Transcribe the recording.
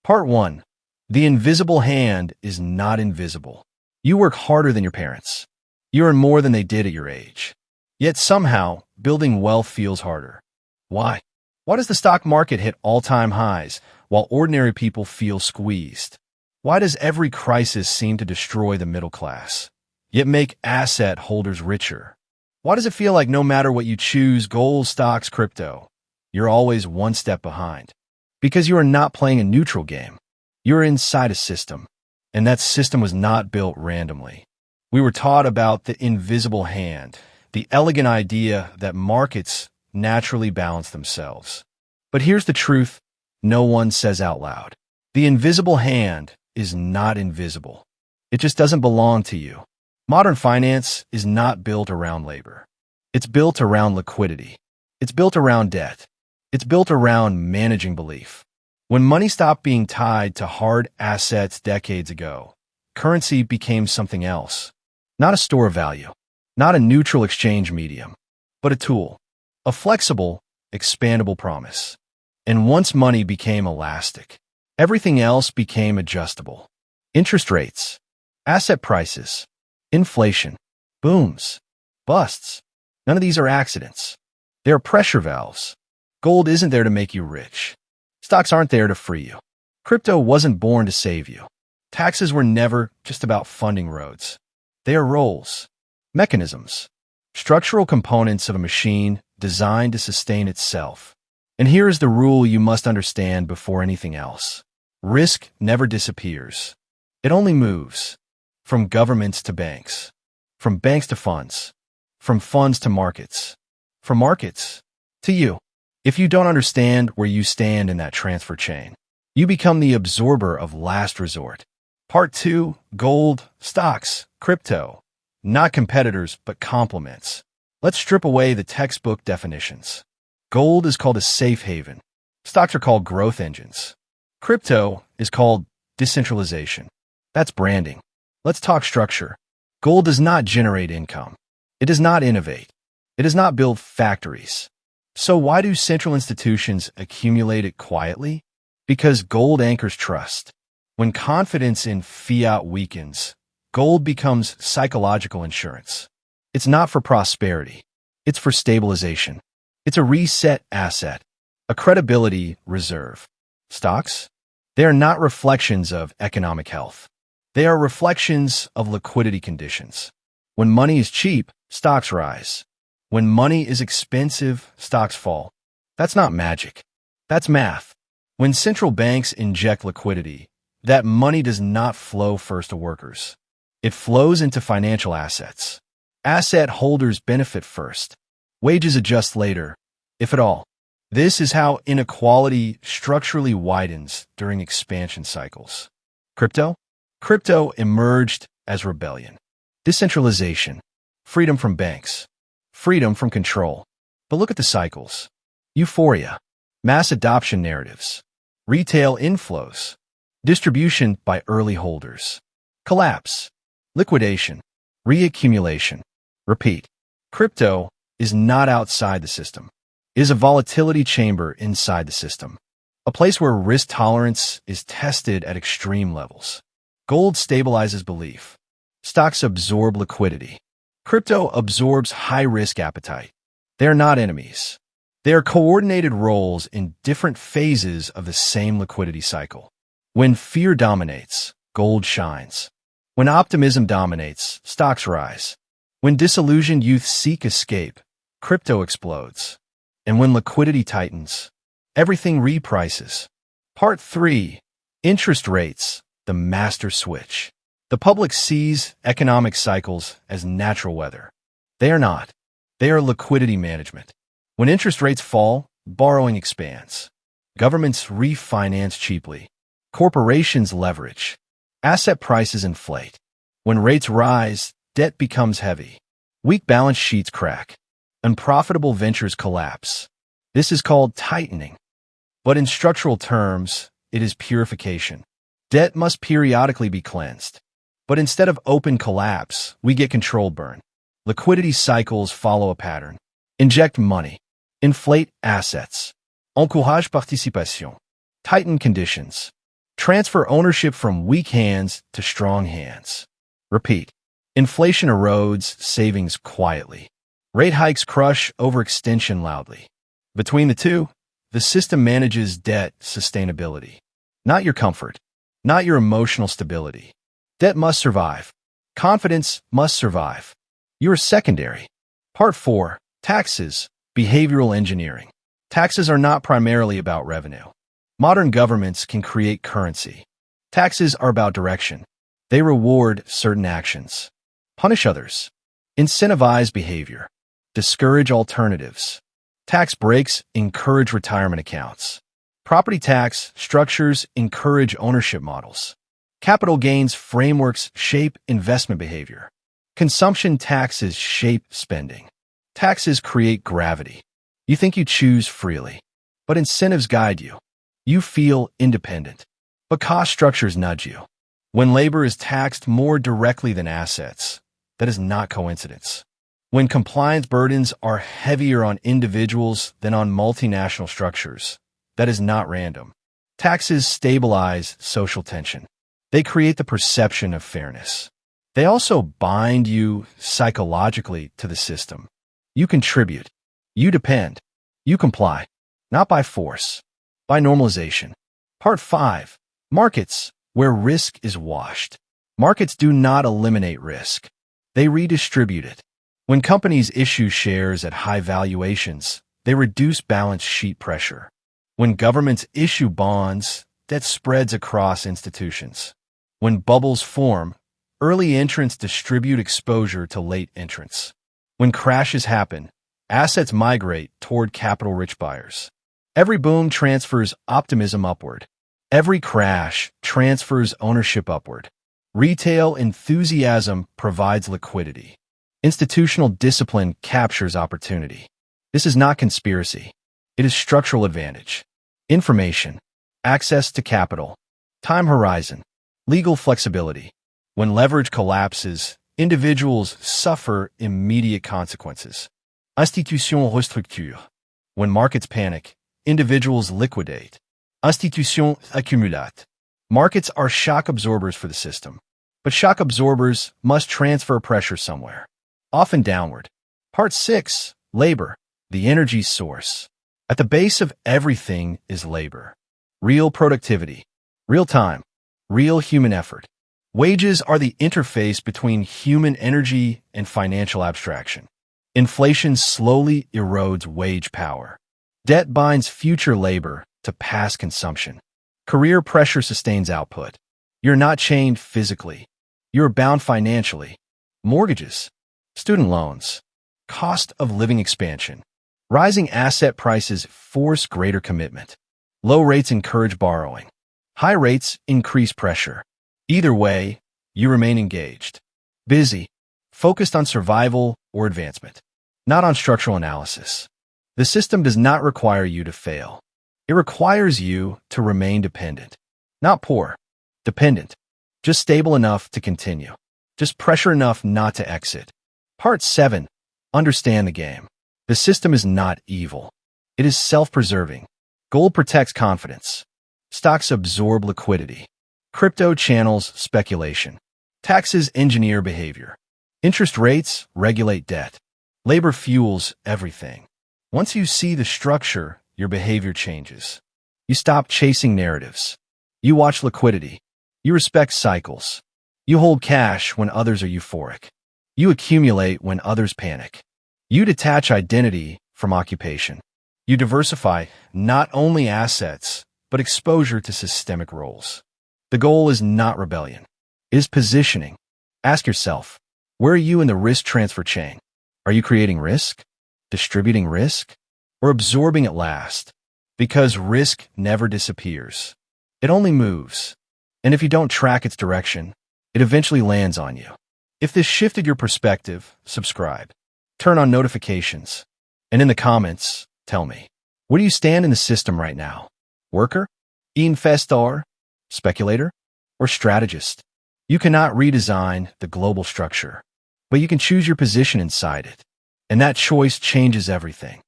Part 1. The invisible hand is not invisible. You work harder than your parents. You earn more than they did at your age. Yet somehow, building wealth feels harder. Why? Why does the stock market hit all-time highs while ordinary people feel squeezed? Why does every crisis seem to destroy the middle class, yet make asset holders richer? Why does it feel like no matter what you choose, gold, stocks, crypto, you're always one step behind? Because you are not playing a neutral game. You're inside a system, and that system was not built randomly. We were taught about the invisible hand, the elegant idea that markets naturally balance themselves. But here's the truth no one says out loud. The invisible hand is not invisible. It just doesn't belong to you. Modern finance is not built around labor. It's built around liquidity. It's built around debt. It's built around managing belief. When money stopped being tied to hard assets decades ago, currency became something else. Not a store of value, not a neutral exchange medium, but a tool, a flexible, expandable promise. And once money became elastic, everything else became adjustable. Interest rates, asset prices, inflation, booms, busts. None of these are accidents. They are pressure valves. Gold isn't there to make you rich. Stocks aren't there to free you. Crypto wasn't born to save you. Taxes were never just about funding roads. They are roles, mechanisms, structural components of a machine designed to sustain itself. And here is the rule you must understand before anything else. Risk never disappears. It only moves. From governments to banks. From banks to funds. From funds to markets. From markets to you. If you don't understand where you stand in that transfer chain, you become the absorber of last resort. Part 2, gold, stocks, crypto. Not competitors, but complements. Let's strip away the textbook definitions. Gold is called a safe haven. Stocks are called growth engines. Crypto is called decentralization. That's branding. Let's talk structure. Gold does not generate income. It does not innovate. It does not build factories. So why do central institutions accumulate it quietly? Because gold anchors trust. When confidence in fiat weakens, gold becomes psychological insurance. It's not for prosperity. It's for stabilization. It's a reset asset, a credibility reserve. Stocks? They are not reflections of economic health. They are reflections of liquidity conditions. When money is cheap, stocks rise. When money is expensive, stocks fall. That's not magic. That's math. When central banks inject liquidity, that money does not flow first to workers. It flows into financial assets. Asset holders benefit first. Wages adjust later, if at all. This is how inequality structurally widens during expansion cycles. Crypto? Crypto emerged as rebellion. Decentralization. Freedom from banks. Freedom from control. But look at the cycles. Euphoria. Mass adoption narratives. Retail inflows. Distribution by early holders. Collapse. Liquidation. Reaccumulation. Repeat. Crypto is not outside the system. It is a volatility chamber inside the system. A place where risk tolerance is tested at extreme levels. Gold stabilizes belief. Stocks absorb liquidity. Crypto absorbs high-risk appetite. They are not enemies. They are coordinated roles in different phases of the same liquidity cycle. When fear dominates, gold shines. When optimism dominates, stocks rise. When disillusioned youth seek escape, crypto explodes. And when liquidity tightens, everything reprices. Part 3. Interest rates, the master switch. The public sees economic cycles as natural weather. They are not. They are liquidity management. When interest rates fall, borrowing expands. Governments refinance cheaply. Corporations leverage. Asset prices inflate. When rates rise, debt becomes heavy. Weak balance sheets crack. Unprofitable ventures collapse. This is called tightening. But in structural terms, it is purification. Debt must periodically be cleansed. But instead of open collapse, we get controlled burn. Liquidity cycles follow a pattern. Inject money. Inflate assets. Encourage participation. Tighten conditions. Transfer ownership from weak hands to strong hands. Repeat. Inflation erodes savings quietly. Rate hikes crush overextension loudly. Between the two, the system manages debt sustainability. Not your comfort. Not your emotional stability. Debt must survive. Confidence must survive. You are secondary. Part 4. Taxes. Behavioral engineering. Taxes are not primarily about revenue. Modern governments can create currency. Taxes are about direction. They reward certain actions, punish others, incentivize behavior, discourage alternatives. Tax breaks encourage retirement accounts. Property tax structures encourage ownership models. Capital gains frameworks shape investment behavior. Consumption taxes shape spending. Taxes create gravity. You think you choose freely, but incentives guide you. You feel independent, but cost structures nudge you. When labor is taxed more directly than assets, that is not coincidence. When compliance burdens are heavier on individuals than on multinational structures, that is not random. Taxes stabilize social tension. They create the perception of fairness. They also bind you psychologically to the system. You contribute. You depend. You comply. Not by force, by normalization. Part 5. Markets, where risk is washed. Markets do not eliminate risk. They redistribute it. When companies issue shares at high valuations, they reduce balance sheet pressure. When governments issue bonds, debt spreads across institutions. When bubbles form, early entrants distribute exposure to late entrants. When crashes happen, assets migrate toward capital-rich buyers. Every boom transfers optimism upward. Every crash transfers ownership upward. Retail enthusiasm provides liquidity. Institutional discipline captures opportunity. This is not conspiracy. It is structural advantage. Information, access to capital, time horizon, legal flexibility. When leverage collapses, individuals suffer immediate consequences. Institution restructure. When markets panic, individuals liquidate. Institution accumulate. Markets are shock absorbers for the system, but shock absorbers must transfer pressure somewhere, often downward. Part 6. Labor, the energy source. At the base of everything is labor. Real productivity, real time, real human effort. Wages are the interface between human energy and financial abstraction. Inflation slowly erodes wage power. Debt binds future labor to past consumption. Career pressure sustains output. You're not chained physically. You're bound financially. Mortgages, student loans, cost of living expansion. Rising asset prices force greater commitment. Low rates encourage borrowing. High rates increase pressure. Either way, you remain engaged, busy, focused on survival or advancement, not on structural analysis. The system does not require you to fail. It requires you to remain dependent. Not poor, dependent. Just stable enough to continue. Just pressure enough not to exit. Part 7. Understand the game. The system is not evil. It is self-preserving. Gold protects confidence. Stocks absorb liquidity. Crypto channels speculation. Taxes engineer behavior. Interest rates regulate debt. Labor fuels everything. Once you see the structure, your behavior changes. You stop chasing narratives. You watch liquidity. You respect cycles. You hold cash when others are euphoric. You accumulate when others panic. You detach identity from occupation. You diversify not only assets, but exposure to systemic roles. The goal is not rebellion. It is positioning. Ask yourself, where are you in the risk transfer chain? Are you creating risk? Distributing risk? Or absorbing it last? Because risk never disappears. It only moves. And if you don't track its direction, it eventually lands on you. If this shifted your perspective, subscribe. Turn on notifications. And in the comments, tell me, where do you stand in the system right now? Worker? Investor? Speculator? Or strategist? You cannot redesign the global structure, but you can choose your position inside it. And that choice changes everything.